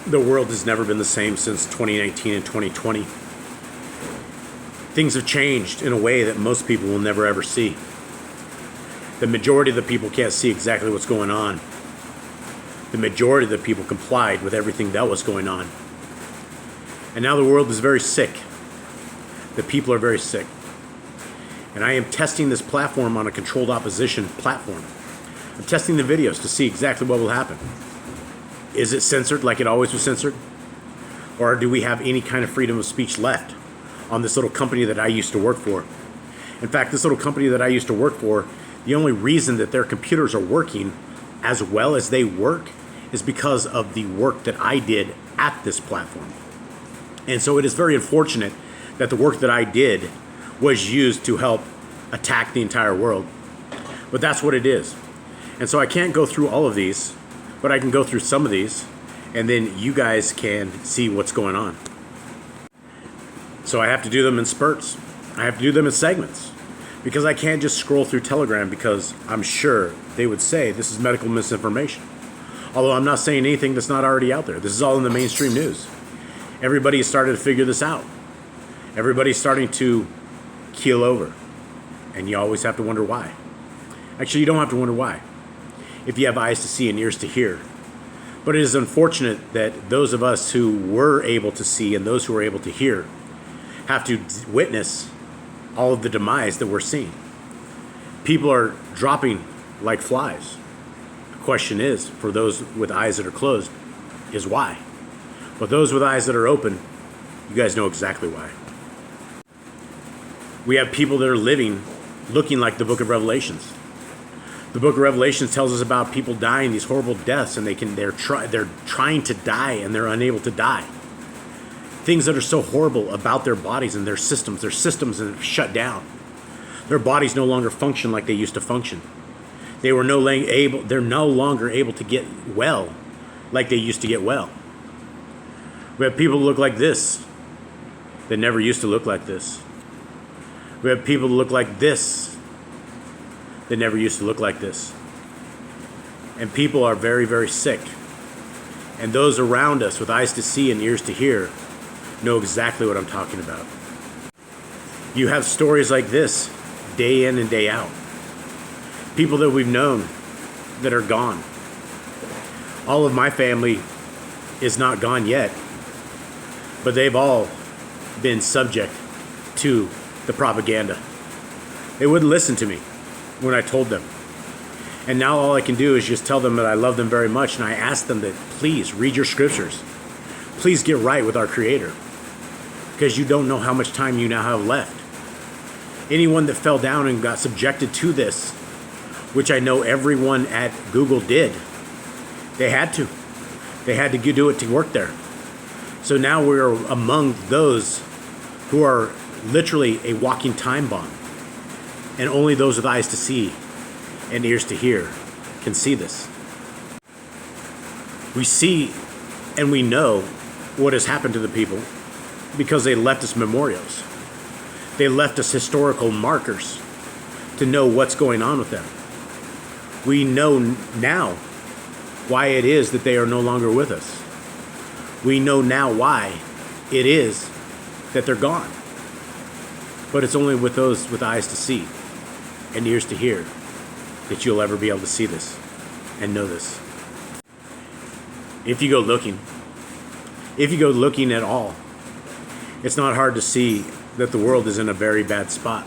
The world has never been the same since 2019 and 2020. Things have changed in a way that most people will never ever see. The majority of the people can't see exactly what's going on. The majority of the people complied with everything that was going on. And now the world is very sick. The people are very sick. And I am testing this platform on a controlled opposition platform. I'm testing the videos to see exactly what will happen. Is it censored like it always was censored? Or do we have any kind of freedom of speech left on this little company that I used to work for? In fact, this little company that I used to work for, the only reason that their computers are working as well as they work is because of the work that I did at this platform. And so it is very unfortunate that the work that I did was used to help attack the entire world. But that's what it is. And so I can't go through all of these, but I can go through some of these, and then you guys can see what's going on. So I have to do them in spurts. I have to do them in segments, because I can't just scroll through Telegram, because I'm sure they would say this is medical misinformation. Although I'm not saying anything that's not already out there. This is all in the mainstream news. Everybody has started to figure this out. Everybody's starting to keel over. And you always have to wonder why. Actually, you don't have to wonder why, if you have eyes to see and ears to hear. But it is unfortunate that those of us who were able to see and those who are able to hear have to witness all of the demise that we're seeing. People are dropping like flies. The question is, for those with eyes that are closed, is why? But those with eyes that are open, you guys know exactly why. We have people that are living looking like the book of Revelations. The book of Revelations tells us about people dying these horrible deaths, and they're trying to die and they're unable to die. Things that are so horrible about their bodies and their systems have shut down. Their bodies no longer function like they used to function. They're no longer able to get well like they used to get well. We have people who look like this that never used to look like this. We have people who look like this that never used to look like this. And people are very, very sick. And those around us with eyes to see and ears to hear know exactly what I'm talking about. You have stories like this day in and day out. People that we've known that are gone. All of my family is not gone yet, but they've all been subject to the propaganda. They wouldn't listen to me when I told them. And now all I can do is just tell them that I love them very much, and I ask them that please read your scriptures. Please get right with our Creator, because you don't know how much time you now have left. Anyone that fell down and got subjected to this, which I know everyone at Google did, they had to. They had to do it to work there. So now we're among those who are literally a walking time bomb. And only those with eyes to see and ears to hear can see this. We see and we know what has happened to the people because they left us memorials. They left us historical markers to know what's going on with them. We know now why it is that they are no longer with us. We know now why it is that they're gone. But it's only with those with eyes to see and ears to hear that you'll ever be able to see this and know this. If you go looking at all, it's not hard to see that the world is in a very bad spot.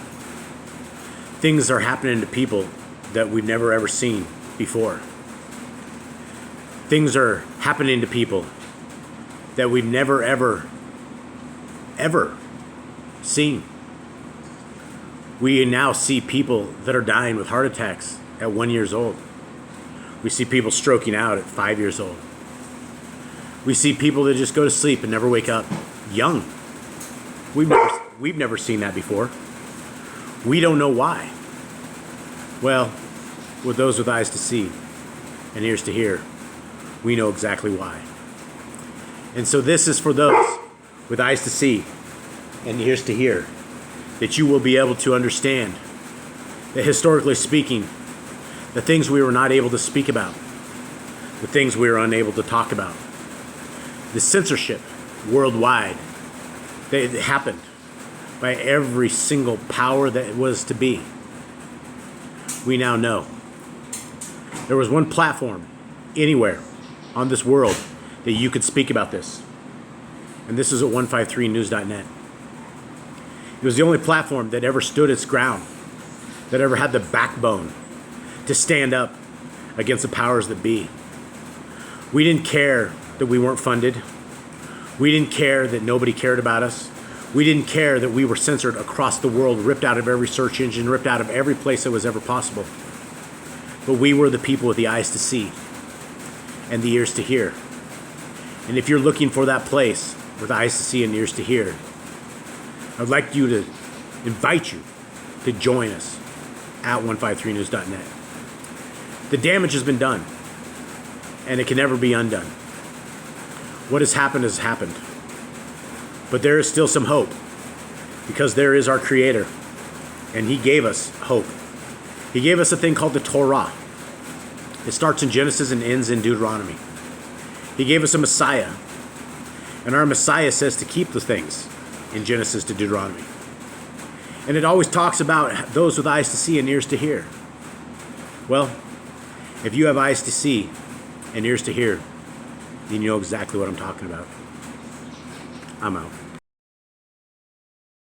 Things are happening to people that we've never ever seen before. Things are happening to people that we've never ever seen. We now see people that are dying with heart attacks at 1 year old. We see people stroking out at 5 years old. We see people that just go to sleep and never wake up young. We've never seen that before. We don't know why. Well, with those with eyes to see and ears to hear, we know exactly why. And so this is for those with eyes to see and ears to hear, that you will be able to understand that historically speaking, the things we were not able to speak about, the things we were unable to talk about, The censorship worldwide that happened by every single power that was to be. We now know. There was one platform anywhere on this world that you could speak about this. And this is at 153news.net. It was the only platform that ever stood its ground, that ever had the backbone to stand up against the powers that be. We didn't care that we weren't funded. We didn't care that nobody cared about us. We didn't care that we were censored across the world, ripped out of every search engine, ripped out of every place that was ever possible. But we were the people with the eyes to see and the ears to hear. And if you're looking for that place with eyes to see and ears to hear, I'd like you to invite you to join us at 153news.net. The damage has been done, and it can never be undone. What has happened. But there is still some hope, because there is our Creator, and He gave us hope. He gave us a thing called the Torah. It starts in Genesis and ends in Deuteronomy. He gave us a Messiah, and our Messiah says to keep the things in Genesis to Deuteronomy. And it always talks about those with eyes to see and ears to hear. Well, if you have eyes to see and ears to hear, then you know exactly what I'm talking about. I'm out.